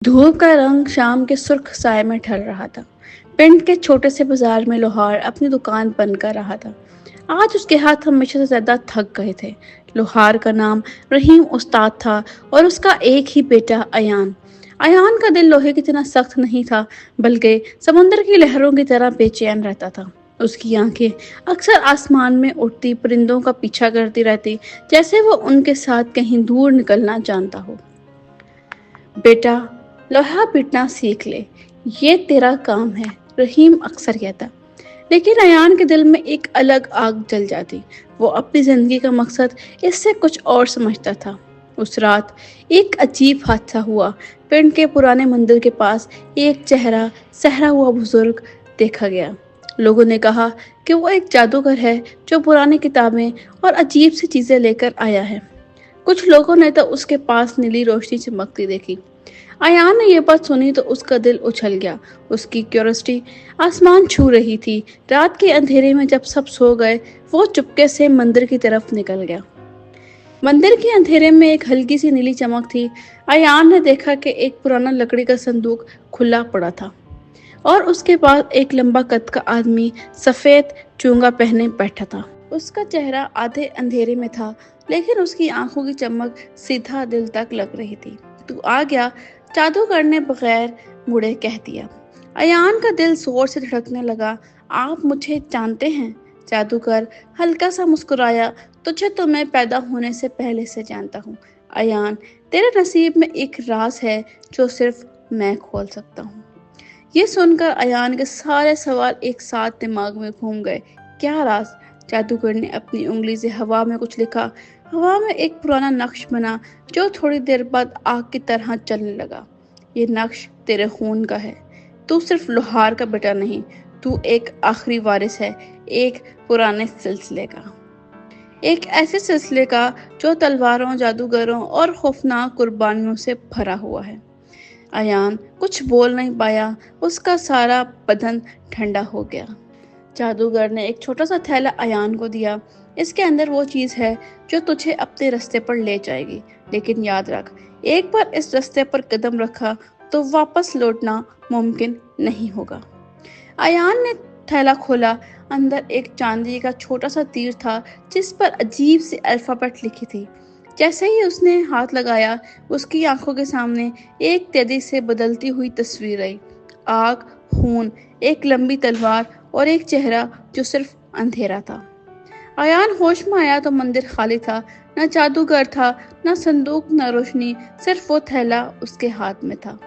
धूप का रंग शाम के सुर्ख साए में ढल रहा था। पिंड के छोटे से बाजार में लोहार अपनी दुकान बंद कर रहा था। आज उसके हाथ हमेशा से ज्यादा थक गए थे। लोहार का नाम रहीम उस्ताद था और उसका एक ही बेटा अयान। अयान का दिल लोहे की तरह सख्त नहीं था, बल्कि समुद्र की लहरों की तरह बेचैन रहता था। उसकी आंखें अक्सर आसमान में उड़ती परिंदों का पीछा करती रहती, जैसे वो उनके साथ कहीं दूर निकलना जानता हो। बेटा, लोहा पीटना सीख ले, ये तेरा काम है, रहीम अक्सर कहता। लेकिन अयान के दिल में एक अलग आग जल जाती। वो अपनी जिंदगी का मकसद इससे कुछ और समझता था। उस रात एक अजीब हादसा हुआ। पिंड के पुराने मंदिर के पास एक चेहरा सहरा हुआ बुजुर्ग देखा गया। लोगों ने कहा कि वो एक जादूगर है जो पुरानी किताबें और अजीब सी चीजें लेकर आया है। कुछ लोगों ने तो उसके पास नीली रोशनी चमकती देखी। अयान ने ये बात सुनी तो उसका दिल उछल गया। उसकी क्यूरियोसिटी आसमान छू रही थी। रात के अंधेरे में जब सब सो गए, वो चुपके से मंदिर की तरफ निकल गया। मंदिर के अंधेरे में एक हल्की सी नीली चमक थी। अयान ने देखा कि एक पुराना लकड़ी का संदूक खुला पड़ा था और उसके पास एक लंबा कद का आदमी सफेद चूंगा पहने बैठा था। उसका चेहरा आधे अंधेरे में था, लेकिन उसकी आंखों की चमक सीधा दिल तक लग रही थी। तू आ गया, जादूगर ने बगैर मुड़े कह दिया। अयान का दिल जोर से धड़कने लगा। आप मुझे जानते हैं? जादूगर हल्का सा मुस्कुराया। तुझे तो मैं पैदा होने से पहले से जानता हूँ अयान। तेरे नसीब में एक राज है जो सिर्फ मैं खोल सकता हूँ। ये सुनकर अयान के सारे सवाल एक साथ दिमाग में घूम गए। क्या राज? जादूगर ने अपनी उंगली से हवा में कुछ लिखा। हवा में एक पुराना नक्श बना जो थोड़ी देर बाद आग की तरह चलने लगा। ये नक्श तेरे खून का है। तू सिर्फ लोहार का बेटा नहीं, तू एक आखिरी वारिस है, एक पुराने सिलसिले का, एक ऐसे सिलसिले का जो तलवारों, जादूगरों और खौफनाक कुर्बानियों से भरा हुआ है। अयान कुछ बोल नहीं पाया। उसका सारा बदन ठंडा हो गया। जादूगर ने एक छोटा सा थैला अयान को दिया। इसके अंदर वो चीज है जो तुझे अपने रास्ते पर ले जाएगी, लेकिन याद रख, एक बार इस रास्ते पर कदम रखा तो वापस लौटना मुमकिन नहीं होगा। अयान ने थैला खोला। अंदर एक चांदी का छोटा सा तीर था जिस पर अजीब सी अल्फाबेट लिखी थी। जैसे ही उसने हाथ लगाया, उसकी आंखों के सामने एक तेजी से बदलती हुई तस्वीर आई। आग, खून, एक लंबी तलवार और एक चेहरा जो सिर्फ अंधेरा था। अयान होश में आया तो मंदिर खाली था। न जादूगर था, न संदूक, न रोशनी, सिर्फ वो थैला उसके हाथ में था।